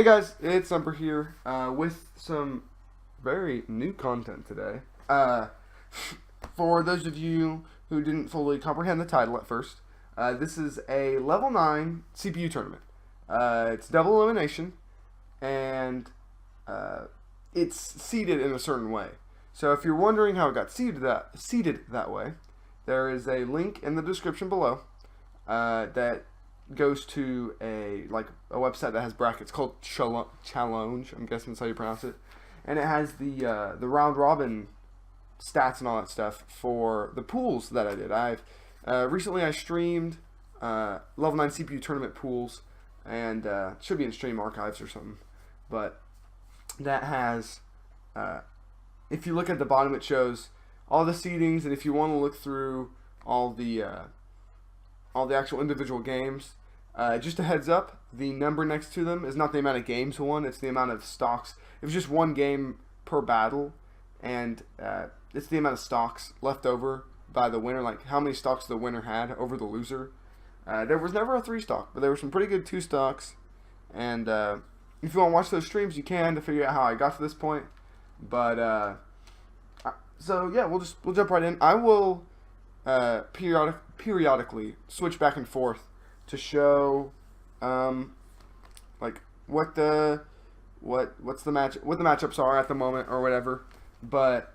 Hey guys, it's Zumpr here with some very new content today. For those of you who didn't fully comprehend the title at first, this is a level 9 CPU tournament. It's double elimination, and it's seeded in a certain way. So if you're wondering how it got seeded that way, there is a link in the description below that goes to a website that has brackets called Challenge. I'm guessing that's how you pronounce it, and it has the round robin stats and all that stuff for the pools that I did. Recently I streamed level 9 CPU tournament pools, and should be in stream archives or something. But that has, if you look at the bottom, it shows all the seedings, and if you want to look through all the actual individual games. Just a heads up, the number next to them is not the amount of games won, it's the amount of stocks. It was just one game per battle, and it's the amount of stocks left over by the winner, like how many stocks the winner had over the loser. There was never a 3 stock, but there were some pretty good 2 stocks, and if you want to watch those streams, you can to figure out how I got to this point. But so yeah, we'll jump right in. I will periodically switch back and forth to show like what the matchups are at the moment or whatever. But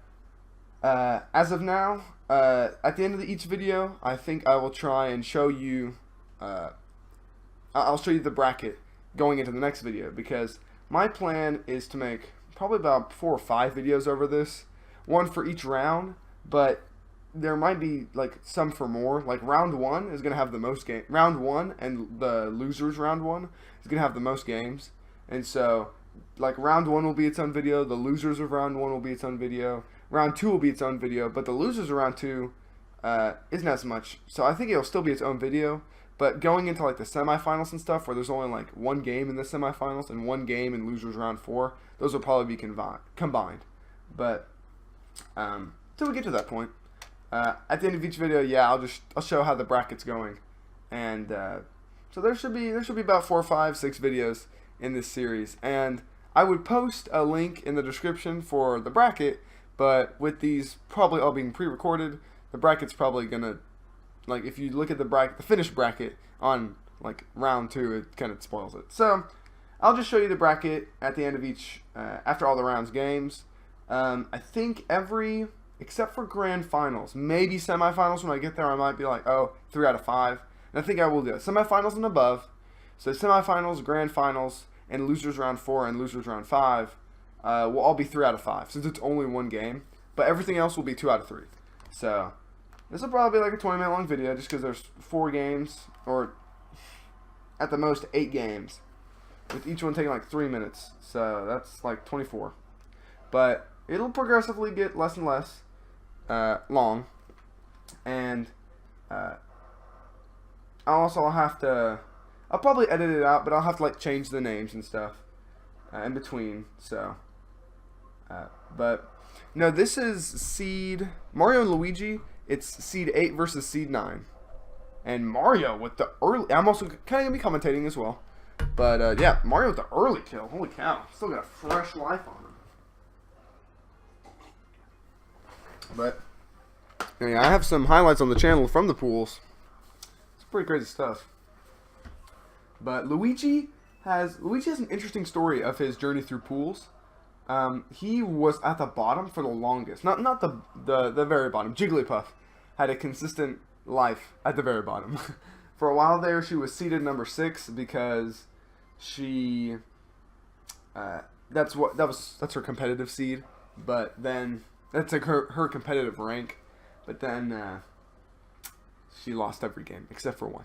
as of now, at the end of each video, I think I will try and show you I'll show you the bracket going into the next video, because my plan is to make probably about 4 or 5 videos over this, one for each round, but there might be like some for more. Like round 1 is gonna have the most game. Round 1 and the losers round 1 is gonna have the most games, and so like round 1 will be its own video. The losers of round 1 will be its own video. Round 2 will be its own video, but the losers of round 2 isn't as much. So I think it'll still be its own video. But going into like the semifinals and stuff, where there's only like 1 game in the semifinals and 1 game in losers round 4, those will probably be combined. But till we get to that point. At the end of each video, yeah, I'll show how the bracket's going, and so there should be about 4, 5, 6 videos in this series, and I would post a link in the description for the bracket, but with these probably all being pre-recorded, the bracket's probably gonna, like, if you look at the finished bracket on like round 2, it kind of spoils it. So I'll just show you the bracket at the end of each after all the rounds games. I think except for grand finals, maybe semifinals, when I get there I might be like, oh, 3 out of 5. And I think I will do it. Semifinals and above. So semifinals, grand finals, and losers round 4 and losers round 5 will all be 3 out of 5, since it's only 1 game. But everything else will be 2 out of 3. So this will probably be like a 20-minute long video, just because there's 4 games, or at the most 8 games, with each one taking like 3 minutes. So that's like 24. But it'll progressively get less and less long, and I'll probably edit it out, but I'll have to like change the names and stuff in between. So but no, this is seed Mario and Luigi. It's seed 8 versus seed 9, and Mario with the early. I'm also kind of gonna be commentating as well, but yeah, Mario with the early kill. Holy cow, still got a fresh life on him. But yeah, I have some highlights on the channel from the pools. It's pretty crazy stuff. But Luigi has an interesting story of his journey through pools. He was at the bottom for the longest. Not the very bottom. Jigglypuff had a consistent life at the very bottom. For a while there, she was seeded number 6 because she that's her competitive seed. But then that's like her competitive rank, but then she lost every game except for 1.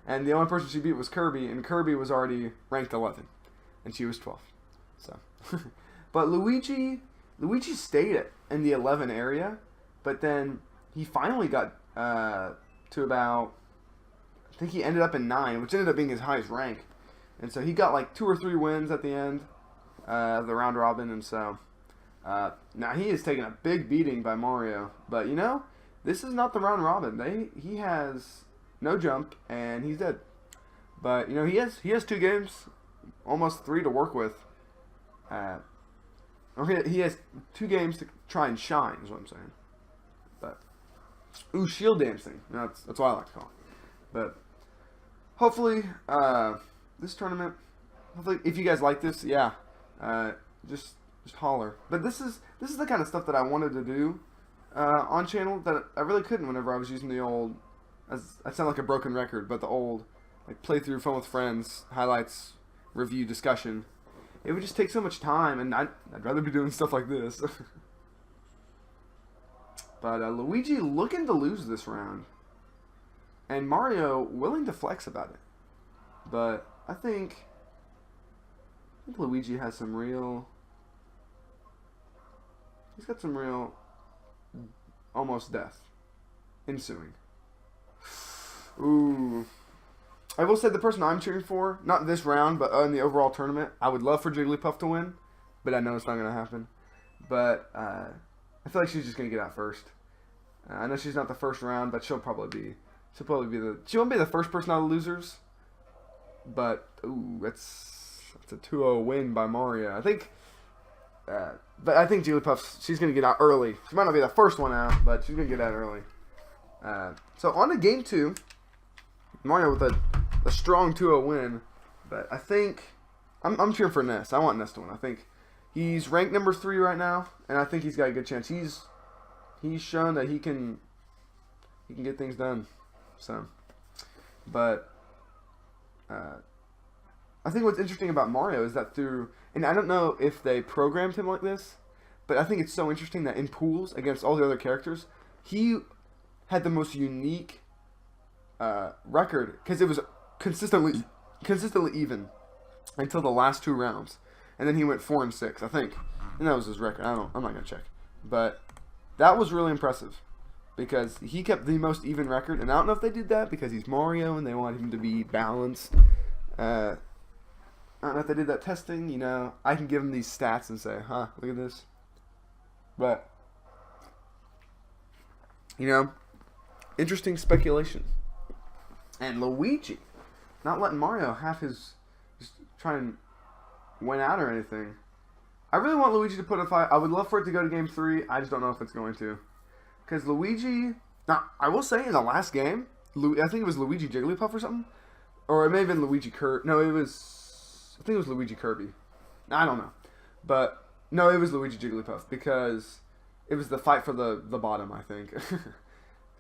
And the only person she beat was Kirby, and Kirby was already ranked 11, and she was 12. So, but Luigi stayed in the 11 area, but then he finally got to about, I think he ended up in 9, which ended up being his highest rank, and so he got like 2 or 3 wins at the end of the round robin, and so. Now he is taking a big beating by Mario, but you know, this is not the round robin. He has no jump and he's dead. But you know, he has 2 games almost 3 to work with. He has 2 games to try and shine, is what I'm saying. But shield dancing. That's what I like to call it. But hopefully, this tournament. Hopefully, if you guys like this, yeah, just holler. But this is the kind of stuff that I wanted to do on channel that I really couldn't whenever I was using the old. I sound like a broken record, but the old like playthrough, fun with friends, highlights, review, discussion. It would just take so much time, and I'd rather be doing stuff like this. But Luigi looking to lose this round, and Mario willing to flex about it. But I think Luigi has some real. He's got some real almost death ensuing. Ooh. I will say the person I'm cheering for, not this round, but in the overall tournament, I would love for Jigglypuff to win, but I know it's not going to happen. But I feel like she's just going to get out first. I know she's not the first round, but she won't be the first person out of the losers. But ooh, that's a 2-0 win by Mario. I think, but I think Jigglypuff, she's going to get out early. She might not be the first one out, but she's going to get out early. So on to game 2, Mario with a strong 2-0 win, but I think I'm cheering for Ness. I want Ness to win. I think he's ranked number 3 right now, and I think he's got a good chance. He's shown that he can get things done. So, but I think what's interesting about Mario is that and I don't know if they programmed him like this, but I think it's so interesting that in pools against all the other characters, he had the most unique record because it was consistently even until the last 2 rounds, and then he went 4 and 6, I think, and that was his record. I'm not gonna check, but that was really impressive because he kept the most even record, and I don't know if they did that because he's Mario and they want him to be balanced. I don't know if they did that testing. You know, I can give him these stats and say, "Huh, look at this," but you know, interesting speculation. And Luigi, not letting Mario have his, just try and win out or anything. I really want Luigi to put a fight. I would love for it to go to game 3. I just don't know if it's going to. Because Luigi, now, I will say in the last game, I think it was Luigi Jigglypuff or something. Or it may have been Luigi Kirby. No, I think it was Luigi Kirby. I don't know. But, no, it was Luigi Jigglypuff. Because it was the fight for the bottom, I think.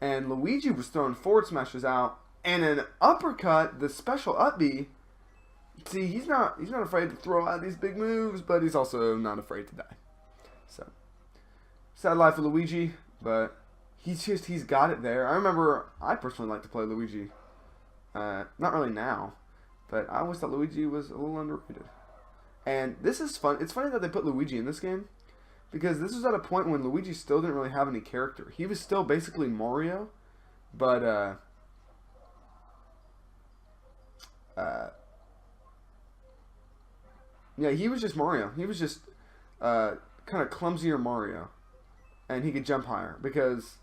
And Luigi was throwing forward smashes out. And an uppercut, the special up B. See, he's not afraid to throw out these big moves, but he's also not afraid to die. So, sad life for Luigi, but he's got it there. I remember I personally like to play Luigi. Not really now, but I always thought Luigi was a little underrated. And this is fun. It's funny that they put Luigi in this game, because this was at a point when Luigi still didn't really have any character. He was still basically Mario, but yeah, he was just Mario. He was just kind of clumsier Mario, and he could jump higher because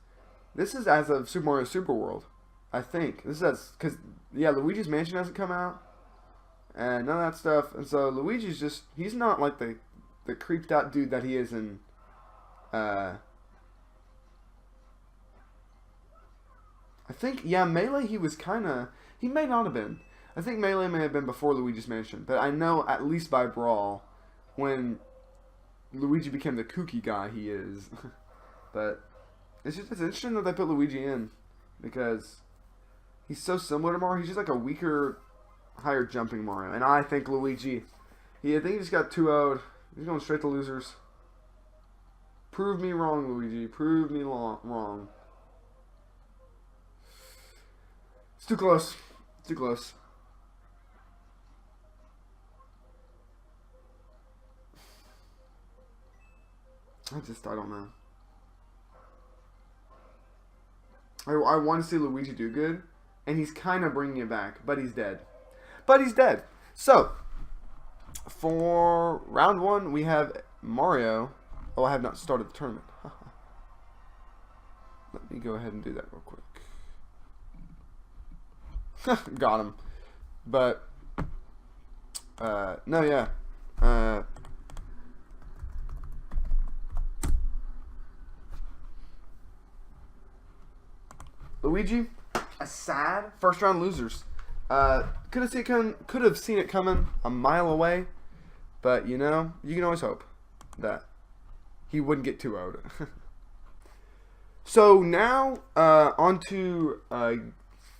this is as of Super Mario Super World, I think. This is because yeah, Luigi's Mansion hasn't come out, and none of that stuff, and so Luigi's he's not like the creeped out dude that he is in. I think Melee. He may not have been. I think Melee may have been before Luigi's Mansion, but I know at least by Brawl, when Luigi became the kooky guy he is. But it's interesting that they put Luigi in, because he's so similar to Mario. He's just like a weaker, higher jumping Mario. And I think Luigi, I think he just got 2-0'd. He's going straight to losers. Prove me wrong, Luigi. Prove me wrong. It's too close. Too close. I don't know. I want to see Luigi do good, and he's kind of bringing it back, but he's dead. So, for round 1, we have Mario. Oh, I have not started the tournament. Let me go ahead and do that real quick. Got him. But No, yeah. Luigi, a sad first round losers. Could have seen it coming a mile away, but you know, you can always hope that he wouldn't get too old. So now, on to,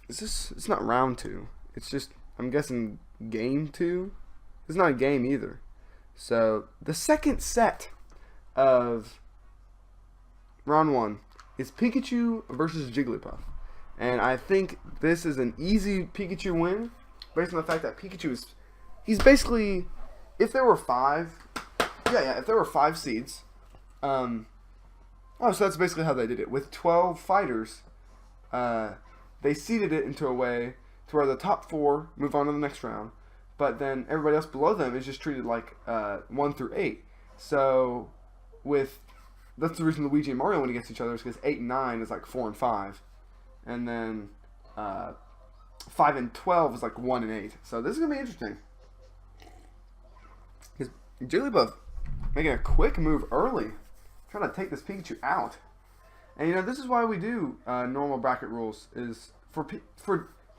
it's not round 2. It's just, I'm guessing, game 2? It's not a game either. So, the second set of round 1 is Pikachu versus Jigglypuff. And I think this is an easy Pikachu win, based on the fact that Pikachu is, he's basically, if there were 5, if there were 5 seeds, so that's basically how they did it. With 12 fighters, they seeded it into a way to where the top 4 move on to the next round, but then everybody else below them is just treated like 1 through 8. So, that's the reason Luigi and Mario went against each other, is because 8 and 9 is like 4 and 5, and then 5 and 12 is like 1 and 8. So this is gonna be interesting. Because Jigglypuff making a quick move early, trying to take this Pikachu out. And you know, this is why we do normal bracket rules, is for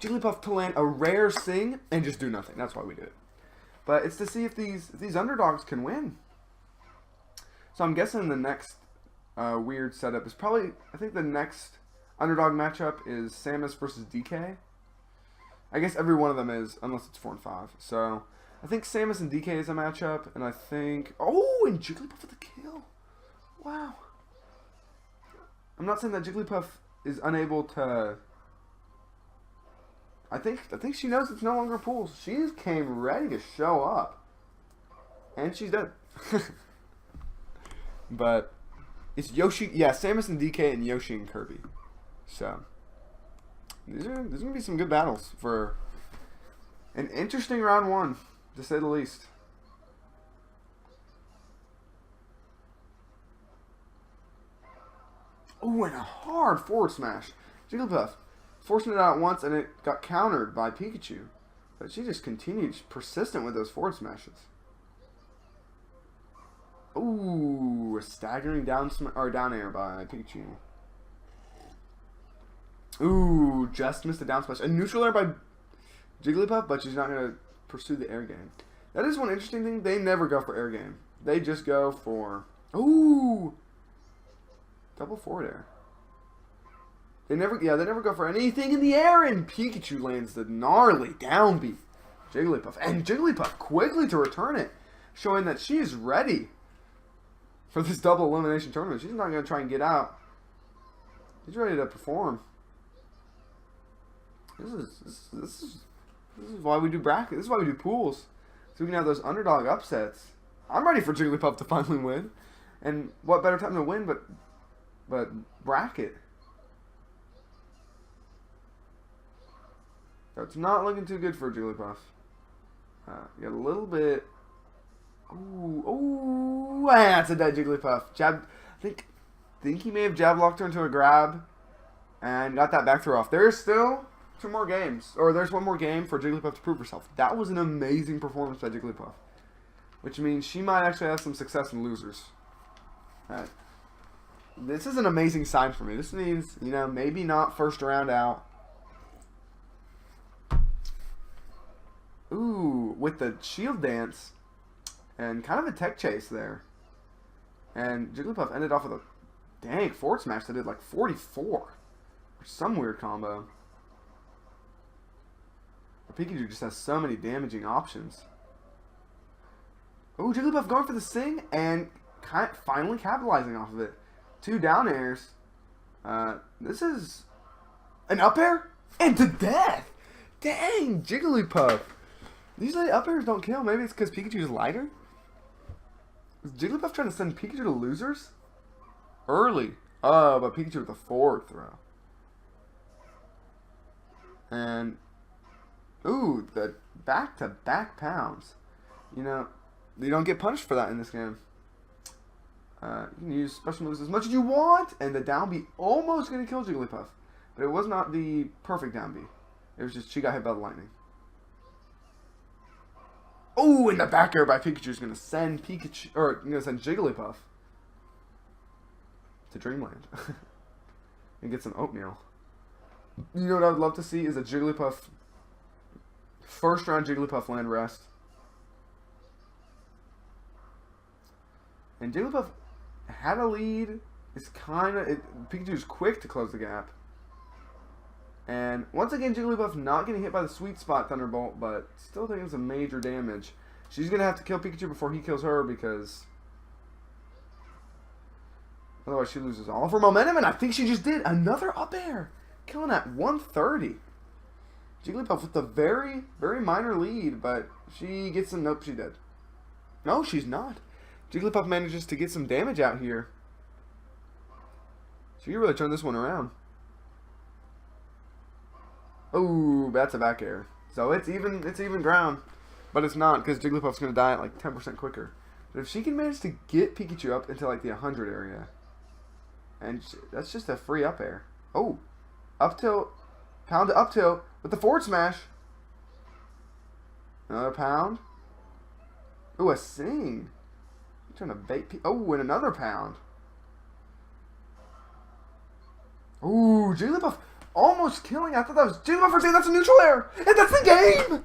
Jigglypuff to land a rare Sing and just do nothing. That's why we do it. But it's to see if these underdogs can win. So I'm guessing the next weird setup is probably, I think the next underdog matchup is Samus versus DK. I guess every one of them is, unless it's 4 and 5. So I think Samus and DK is a matchup, and I think, and Jigglypuff with the kill. Wow. I'm not saying that Jigglypuff is unable to. I think she knows it's no longer pools. She just came ready to show up, and she's dead. But it's Yoshi, Samus and DK, and Yoshi and Kirby. So there's gonna be some good battles for an interesting round 1, to say the least. Oh, and a hard forward smash. Jigglypuff forcing it out once, and it got countered by Pikachu. But she just continued persistent with those forward smashes. Ooh, a staggering down air by Pikachu. Ooh, just missed a down smash. A neutral air by Jigglypuff, but she's not going to pursue the air game. That is one interesting thing. They never go for air game. They just go for... Ooh! Double forward air. They never go for anything in the air, and Pikachu lands the gnarly down B. Jigglypuff. And Jigglypuff quickly to return it, showing that she is ready for this double elimination tournament. She's not going to try and get out. She's ready to perform. This is why we do brackets. This is why we do pools. So we can have those underdog upsets. I'm ready for Jigglypuff to finally win. And what better time to win but bracket. So it's not looking too good for Jigglypuff. Got a little bit. Ooh, that's a dead Jigglypuff. Jab. I think he may have jab locked her into a grab and got that back throw off. There's still 2 more games, or there's 1 more game for Jigglypuff to prove herself. That was an amazing performance by Jigglypuff, which means she might actually have some success in losers. Alright. This is an amazing sign for me. This means, you know, maybe not first round out. Ooh, with the shield dance and kind of a tech chase there. And Jigglypuff ended off with a dang forward smash that did like 44. Or some weird combo. Pikachu just has so many damaging options. Ooh, Jigglypuff going for the Sing and finally capitalizing off of it. 2 down airs. This is an up air and to death. Dang, Jigglypuff. Usually up airs don't kill. Maybe it's because Pikachu's lighter. Is Jigglypuff trying to send Pikachu to losers? Early. Oh, but Pikachu with a forward throw. And ooh, the back-to-back pounds. You know, you don't get punished for that in this game. You can use special moves as much as you want, and the down B almost going to kill Jigglypuff. But it was not the perfect down B. It was just she got hit by the lightning. Oh, and the back air by Pikachu is going to send Pikachu, or going to send Jigglypuff to Dreamland and get some oatmeal. You know what I would love to see is a Jigglypuff, first round Jigglypuff land rest. And Jigglypuff had a lead. It's kind of, Pikachu's quick to close the gap. And once again, Jigglypuff not getting hit by the Sweet Spot Thunderbolt, but still taking some major damage. She's going to have to kill Pikachu before he kills her, because otherwise she loses all of her momentum, and I think she just did. Another up air, killing at 130. Jigglypuff with a very, very minor lead, but she gets some, nope, she did. No, she's not. Jigglypuff manages to get some damage out here. She can really turn this one around. Oh, that's a back air. So it's even ground. But it's not, because Jigglypuff's going to die at like 10% quicker. But if she can manage to get Pikachu up into like the 100 area, and that's just a free up air. Oh, up tilt, pound to up tilt with the forward smash. Another pound. Oh, a sing. I'm trying to bait. Oh, and another pound. Ooh, Jigglypuff almost killing. I thought that was Jigglypuff for saying that's a neutral air. And that's the game!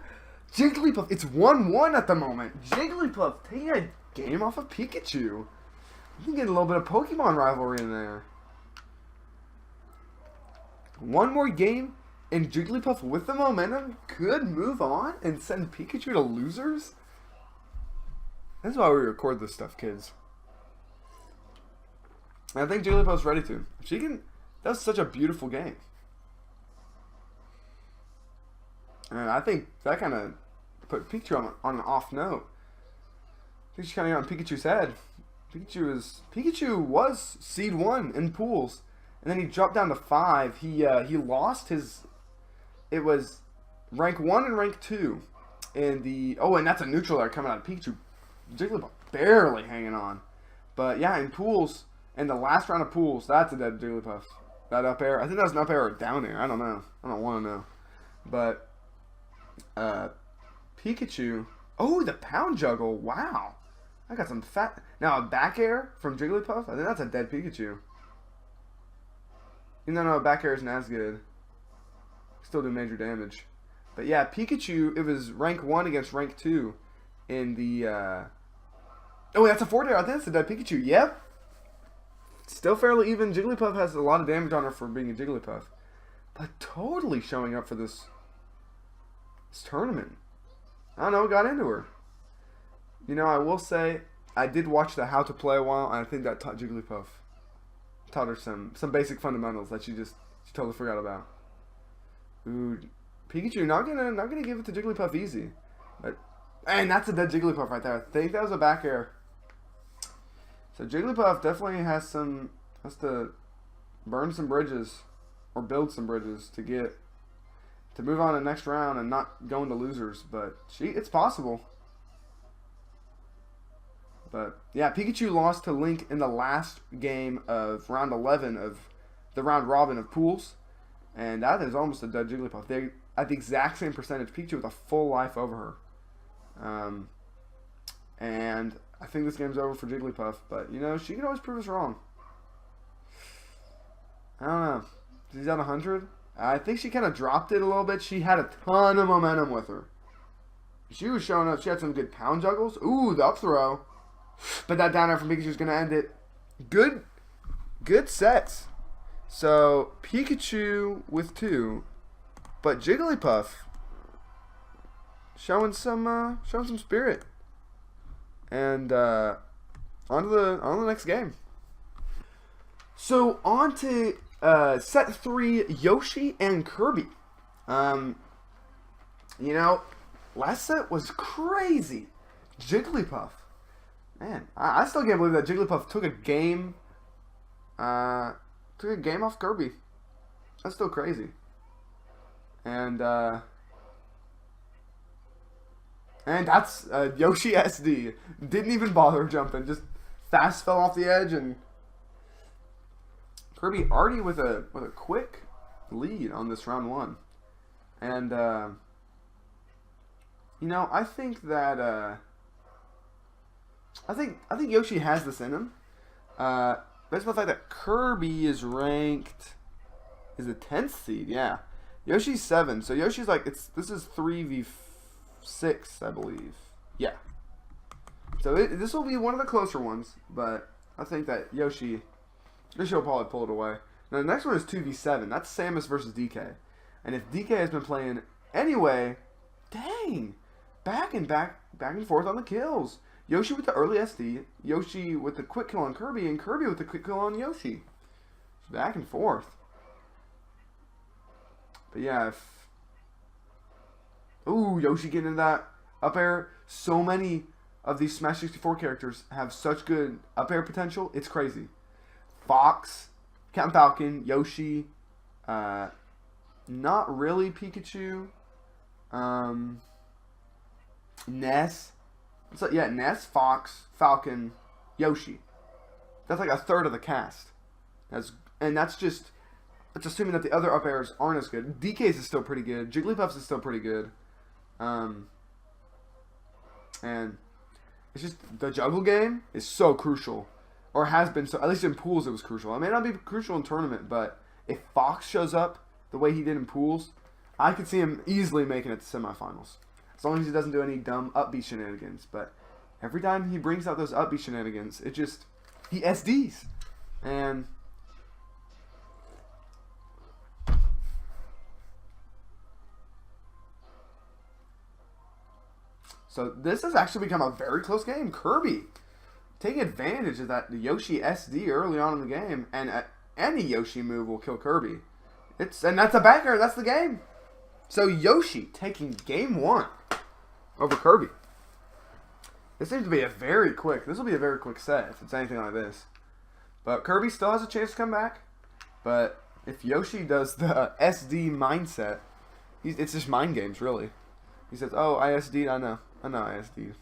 Jigglypuff, it's 1-1 at the moment. Jigglypuff taking a game off of Pikachu. You can get a little bit of Pokemon rivalry in there. One more game, and Jigglypuff with the momentum could move on and send Pikachu to losers. That's why we record this stuff, kids. And I think Jigglypuff's ready to. If she can, that was such a beautiful game. And I think that kind of put Pikachu on an off note. I think she kind of got on Pikachu's head. Pikachu was seed 1 in pools, and then he dropped down to 5. He lost his. It was rank 1 and rank 2 in the. Oh, and that's a neutral air coming out of Pikachu. Jigglypuff barely hanging on, but yeah, in pools, in the last round of pools, that's a dead Jigglypuff. That up air, I think that's an up air or down air. I don't know. I don't want to know, but. Pikachu. Oh, the pound juggle. Wow. I got some fat. Now, a back air from Jigglypuff. I think that's a dead Pikachu. Even though a back air isn't as good. Still do major damage. But yeah, Pikachu, it was rank 1 against rank 2 in the. Oh, that's a forward air. I think that's a dead Pikachu. Yep. Still fairly even. Jigglypuff has a lot of damage on her for being a Jigglypuff. But totally showing up for this tournament. I don't know, got into her. You know, I will say, I did watch the How to Play a while, and I think that taught Jigglypuff. Taught her some basic fundamentals that she totally forgot about. Ooh, Pikachu not gonna give it to Jigglypuff easy. But and that's a dead Jigglypuff right there. I think that was a back air. So Jigglypuff definitely has to burn some bridges or build some bridges to move on to the next round and not go into losers, but it's possible. But yeah, Pikachu lost to Link in the last game of round 11 of the round robin of pools, and that is almost a dead Jigglypuff. They at the exact same percentage. Pikachu with a full life over her, and I think this game's over for Jigglypuff. But you know, she can always prove us wrong. I don't know. She's at 100. I think she kind of dropped it a little bit. She had a ton of momentum with her. She was showing up. She had some good pound juggles. Ooh, the up throw. But that down air from Pikachu is going to end it. Good sets. So, Pikachu with 2. But Jigglypuff showing some spirit. And on to the next game. So, on to set 3, Yoshi and Kirby. You know, last set was crazy. Jigglypuff. Man, I still can't believe that Jigglypuff took a game off Kirby. That's still crazy. And that's Yoshi SD. Didn't even bother jumping. Just fast fell off the edge, and Kirby already with a quick lead on this round 1. And You know, I think that I think Yoshi has this in him. Based on the fact that Kirby is ranked is the 10th seed, yeah. Yoshi's 7, so Yoshi's like this is 3v6, I believe. Yeah. So this will be one of the closer ones, but I think that Yoshi will probably pull it away. Now the next one is 2v7. That's Samus versus DK. And if DK has been playing anyway, dang, back and forth on the kills. Yoshi with the early SD, Yoshi with the quick kill on Kirby, and Kirby with the quick kill on Yoshi. Back and forth. But yeah, ooh, Yoshi getting into that up air. So many of these Smash 64 characters have such good up air potential. It's crazy. Fox, Captain Falcon, Yoshi, not really Pikachu, Ness. So yeah, Ness, Fox, Falcon, Yoshi. That's like a third of the cast. That's just assuming that the other up airs aren't as good. DK's is still pretty good. Jigglypuff's is still pretty good. And it's just the juggle game is so crucial, or has been so. At least in pools, it was crucial. It may not be crucial in tournament, but if Fox shows up the way he did in pools, I could see him easily making it to semifinals. As long as he doesn't do any dumb upbeat shenanigans. But every time he brings out those upbeat shenanigans, it just, he SDs. And so this has actually become a very close game. Kirby taking advantage of that Yoshi SD early on in the game. And any Yoshi move will kill Kirby. And that's a backer. That's the game. So Yoshi taking game 1 over Kirby. This seems to be this will be a very quick set if it's anything like this. But Kirby still has a chance to come back. But if Yoshi does the SD mindset, it's just mind games, really. He says, oh, I SD'd, I know I SD'd.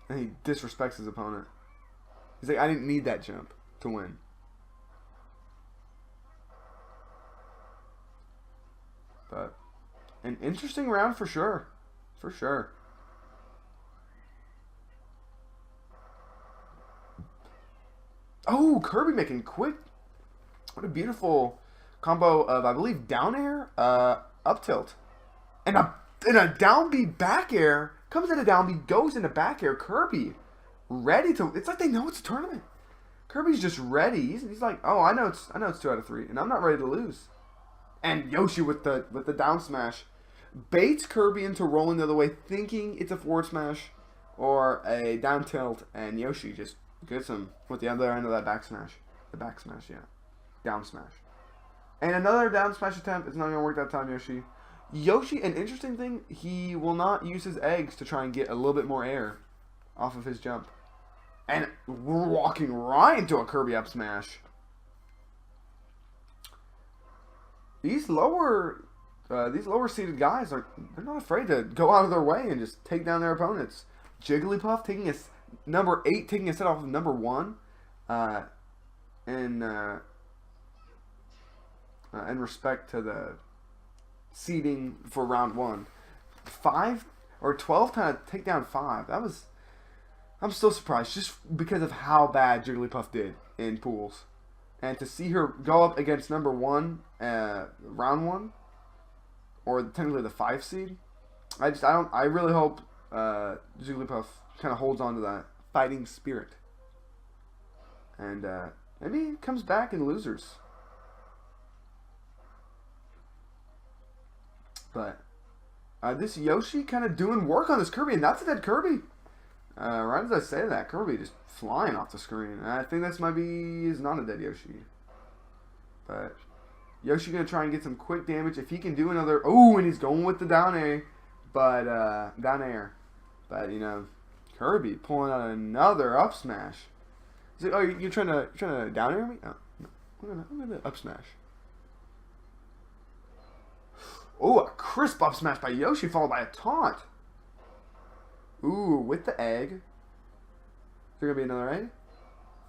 And he disrespects his opponent. He's like, I didn't need that jump to win. But an interesting round for sure. For sure. Oh, Kirby making quick. What a beautiful combo of, I believe, down air, up tilt. And a down B back air. Comes into down B, goes into back air. Kirby ready to. It's like they know it's a tournament. Kirby's just ready. He's like, oh, I know it's 2 out of 3, and I'm not ready to lose. And Yoshi with the down smash baits Kirby into rolling the other way, thinking it's a forward smash or a down tilt, and Yoshi just gets him with the other end of that back smash. The back smash, yeah. Down smash. And another down smash attempt. It's not going to work that time, Yoshi. Yoshi, an interesting thing, he will not use his eggs to try and get a little bit more air off of his jump. And we're walking right into a Kirby up smash. These lower seeded guys they're not afraid to go out of their way and just take down their opponents. Jigglypuff taking number 8 taking a set off of number 1, in respect to the seeding for round 1. 5 or 12 trying to take down 5. I'm still surprised just because of how bad Jigglypuff did in pools. And to see her go up against number 1, round 1, or technically the 5 seed, I really hope Jigglypuff kind of holds on to that fighting spirit, and maybe he comes back in losers. But this Yoshi kind of doing work on this Kirby, and that's a dead Kirby. Right as I say that, Kirby just flying off the screen. I think this is not a dead Yoshi. But Yoshi gonna try and get some quick damage if he can do another. Oh, and he's going with the down air, down air. But you know, Kirby pulling out another up smash. He's like, oh, you're trying to down air me? Oh, no, I'm gonna up smash. Oh, a crisp up smash by Yoshi followed by a taunt. Ooh, with the egg. Is there going to be another egg?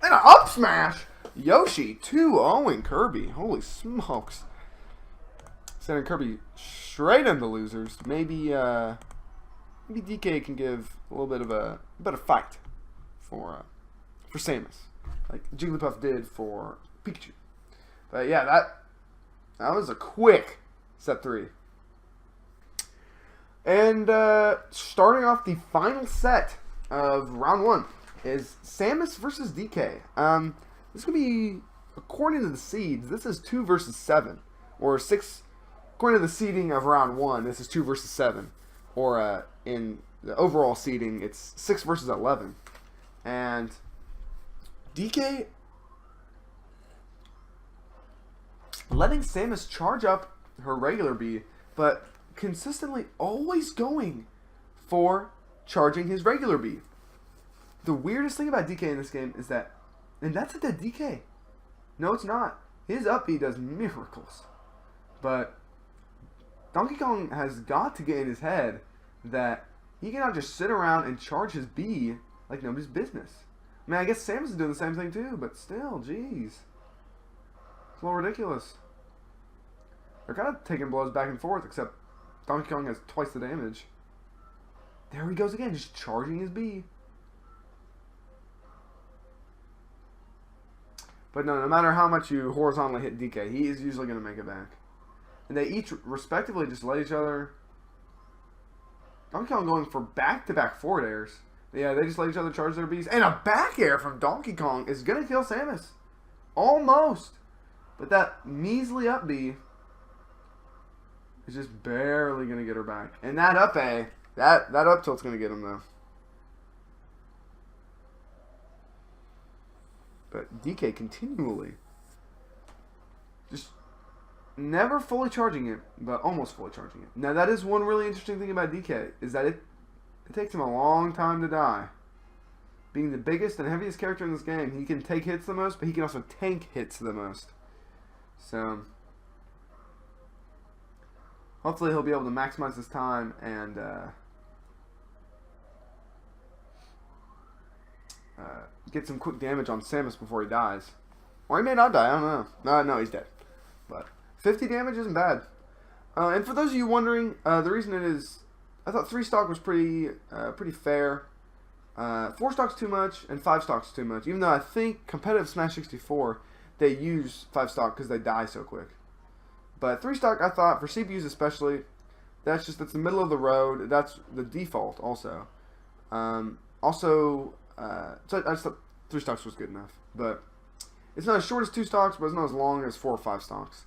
And an up smash! Yoshi 2-0ing Kirby. Holy smokes. Sending Kirby straight into losers. Maybe maybe DK can give a little bit of a better fight for Samus, like Jigglypuff did for Pikachu. But yeah, that was a quick set 3. And starting off the final set of round 1 is Samus versus DK. This is going to be, according to the seeds, this is 2 versus 7. Or 6, according to the seeding of round 1, this is 2 versus 7. Or in the overall seeding, it's 6 versus 11. And DK letting Samus charge up her regular B, but consistently always going for charging his regular B. The weirdest thing about DK in this game is that, and that's a dead DK. No, it's not. His up B does miracles. But Donkey Kong has got to get in his head that he cannot just sit around and charge his B like nobody's business. I mean, I guess Samus is doing the same thing too, but still, jeez. It's a little ridiculous. They're kind of taking blows back and forth, except Donkey Kong has twice the damage. There he goes again, just charging his B. But no matter how much you horizontally hit DK, he is usually going to make it back. And they each respectively just let each other... Donkey Kong going for back-to-back forward airs. Yeah, they just let each other charge their Bs. And a back air from Donkey Kong is going to kill Samus. Almost. But that measly up B is just barely going to get her back. And that up A, that up tilt's going to get him, though. But DK continually just never fully charging it, but almost fully charging it. Now, that is one really interesting thing about DK, is that it takes him a long time to die. Being the biggest and heaviest character in this game, he can take hits the most, but he can also tank hits the most. So, hopefully he'll be able to maximize his time and get some quick damage on Samus before he dies. Or he may not die, I don't know. No, he's dead. But 50 damage isn't bad. And for those of you wondering, the reason it is, I thought 3 stock was pretty fair. 4 stock's too much, and 5 stock's too much. Even though I think competitive Smash 64, they use 5 stock because they die so quick. But 3 stock, I thought, for CPUs especially, that's the middle of the road. That's the default also. So I just thought 3 stocks was good enough. But it's not as short as 2 stocks, but it's not as long as 4 or 5 stocks.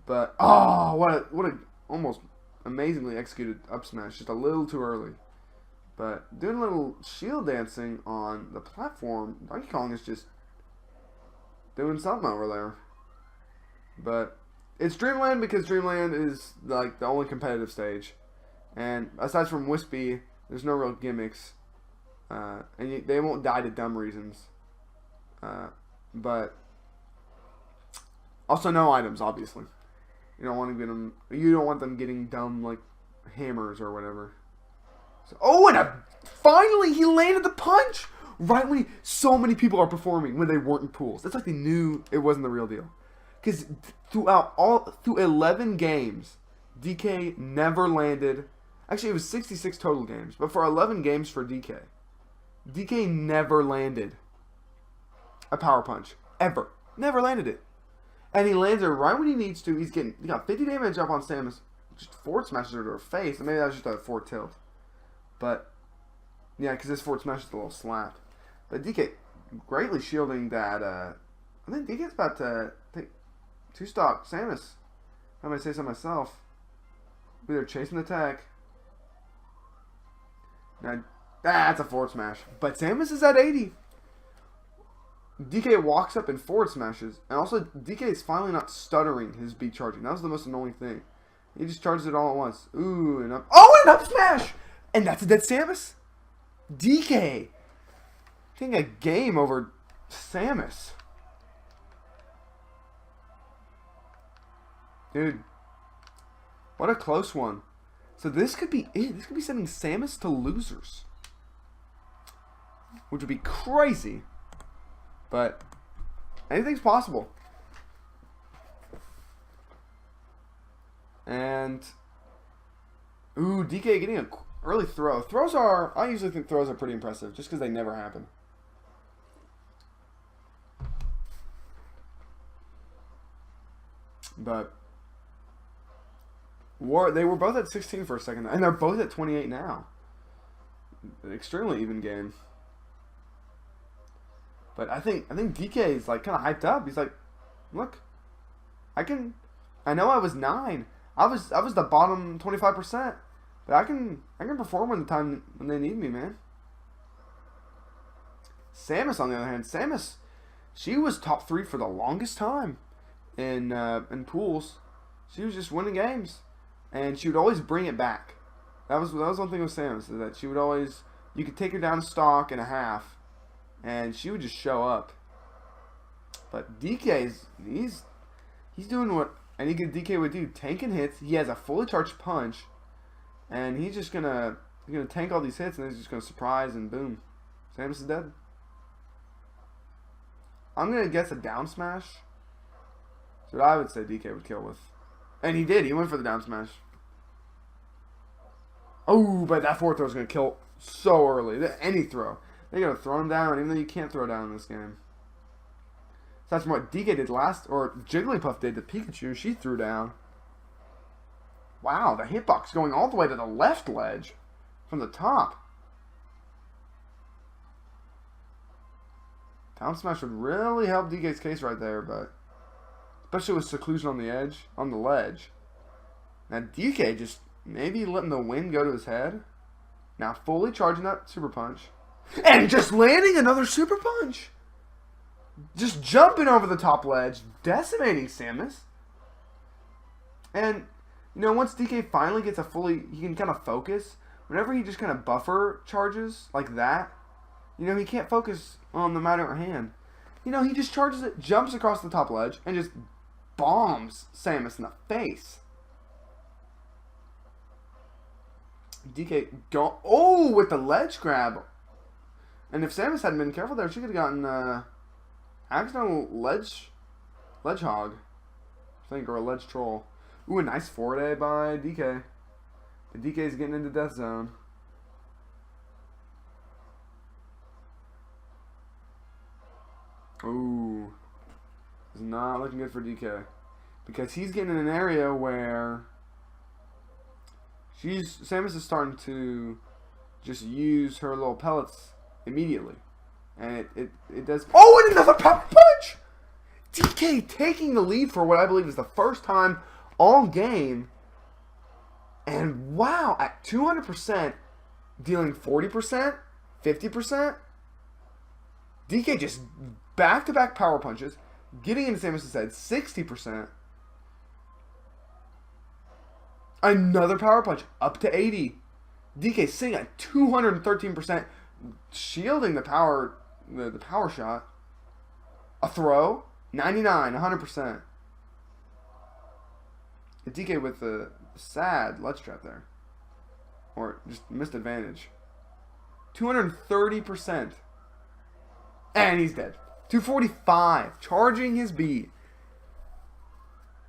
But, oh, what a almost amazingly executed up smash. Just a little too early. But doing a little shield dancing on the platform, Donkey Kong is just doing something over there. But it's Dreamland because Dreamland is like the only competitive stage. And aside from Wispy, there's no real gimmicks. And they won't die to dumb reasons. But also no items, obviously. You don't want to get them. You don't want them getting dumb like hammers or whatever. So, oh, and finally he landed the punch right when so many people are performing when they weren't in pools. It's like they knew it wasn't the real deal. Because through 11 games, DK never landed. Actually, it was 66 total games, but for 11 games for DK never landed a power punch ever. Never landed it. And he lands it right when he needs to. He got 50 damage up on Samus. Just forward smashes her to her face. And maybe that was just a forward tilt. But, yeah, because this forward smash is a little slap. But DK greatly shielding that. I think DK's about to take 2 stock Samus. I might say so myself. They're chasing the tech. Now, that's a forward smash. But Samus is at 80. DK walks up and forward smashes. And also, DK is finally not stuttering his B charging. That was the most annoying thing. He just charges it all at once. Ooh, and up. Oh, and up smash! And that's a dead Samus. DK taking a game over Samus. Dude, what a close one. So this could be it. This could be sending Samus to losers. Which would be crazy. But anything's possible. And ooh, DK getting Early throw. Throws are, I usually think throws are pretty impressive just because they never happen. But they were both at 16 for a second, and they're both at 28 now. An extremely even game. But I think DK is like kind of hyped up. He's like, look, I know I was 9. I was the bottom 25%, but I can perform when they need me, man. Samus, on the other hand, she was top 3 for the longest time in pools. She was just winning games, and she would always bring it back. That was one thing with Samus, is that she would always, you could take her down to stock in a half, and she would just show up. But DK's he's doing what any good DK would do, tanking hits. He has a fully charged punch, and he's just gonna tank all these hits, and he's just gonna surprise, and boom, Samus is dead. I'm gonna guess a down smash. That's what I would say DK would kill with, and he did. He went for the down smash. Oh, but that forward throw is gonna kill so early. Any throw, they're gonna throw him down, even though you can't throw down in this game. So that's what DK did or Jigglypuff did to Pikachu. She threw down. Wow, the hitbox going all the way to the left ledge from the top. Down smash would really help DK's case right there, but especially with seclusion on the ledge. Now DK just maybe letting the wind go to his head. Now fully charging that super punch, and just landing another super punch. Just jumping over the top ledge, decimating Samus. And, you know, once DK finally gets he can kind of focus. Whenever he just kind of buffer charges like that, you know, he can't focus on the matter at hand. You know, he just charges it, jumps across the top ledge, and just bombs Samus in the face. DK with the ledge grab. And if Samus hadn't been careful there, she could have gotten accidental ledge hog, I think, or a ledge troll. Ooh, a nice forward A by DK. The DK's getting into death zone. Ooh, it's not looking good for DK, because he's getting in an area where Samus is starting to just use her little pellets immediately. And it does. Oh, and another power punch! DK taking the lead for what I believe is the first time all game. And wow, at 200%, dealing 40%, 50%. DK just back-to-back power punches, getting into Samus' head, 60%. Another power punch, up to 80. DK sitting at 213%, shielding the power shot. A throw, 99, 100%. A DK with the sad ledge trap there. Or just missed advantage. 230%. And he's dead. 245, charging his B.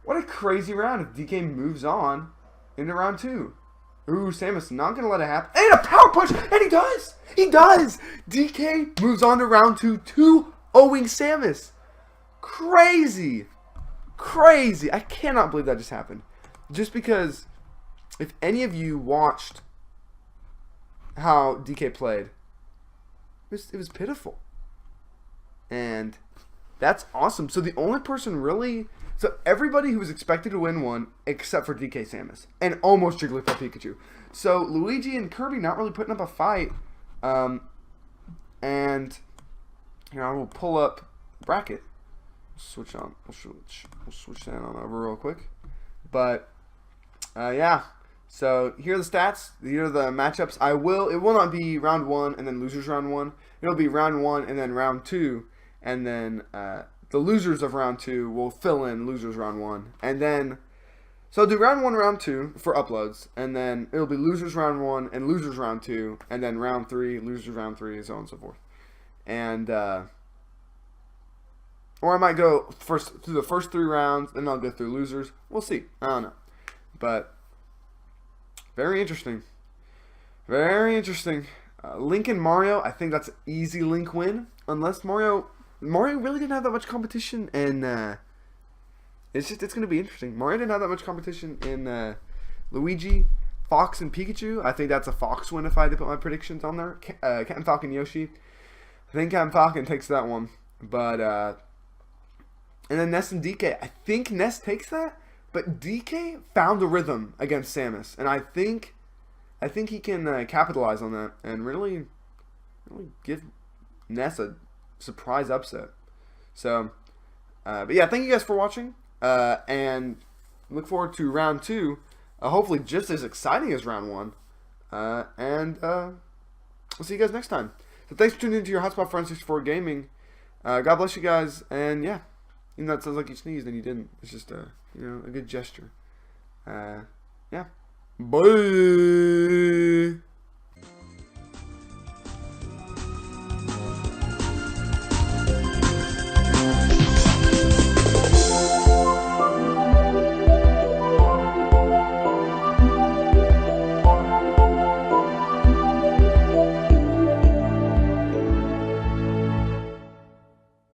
What a crazy round if DK moves on into round 2. Ooh, Samus not going to let it happen. And a power punch! And he does! He does! DK moves on to round 2, 2-0ing Samus. Crazy. Crazy. I cannot believe that just happened. Just because, if any of you watched how DK played, it was pitiful. And that's awesome. So the only person really... So everybody who was expected to win won, except for DK Samus. And almost Jigglypuff Pikachu. So Luigi and Kirby not really putting up a fight. And here, I will pull up bracket. Switch on. We'll switch that on over real quick. But, yeah. So here are the stats. Here are the matchups. It will not be round 1 and then losers round 1. It'll be round 1 and then round 2. And then the losers of round 2 will fill in losers round 1. And then, so I'll do round 1, round 2 for uploads. And then it'll be losers round 1 and losers round 2. And then round 3, losers round 3, and so on and so forth. And, or I might go through the first 3 rounds, then I'll go through losers. We'll see. I don't know. But, very interesting. Very interesting. Link and Mario, I think that's an easy Link win. Unless Mario really didn't have that much competition, and it's going to be interesting. Mario didn't have that much competition in Luigi, Fox, and Pikachu. I think that's a Fox win if I had to put my predictions on there. Captain Falcon, Yoshi. I think Captain Falcon takes that one. But, and then Ness and DK. I think Ness takes that, but DK found a rhythm against Samus. And I think he can capitalize on that and really give Ness a surprise upset. So, but yeah, thank you guys for watching. And look forward to round 2. Hopefully just as exciting as round 1. And we'll see you guys next time. So thanks for tuning into your Hotspot for N64 Gaming. God bless you guys. And yeah, even though it sounds like you sneezed and you didn't. It's just a good gesture. Yeah. Bye.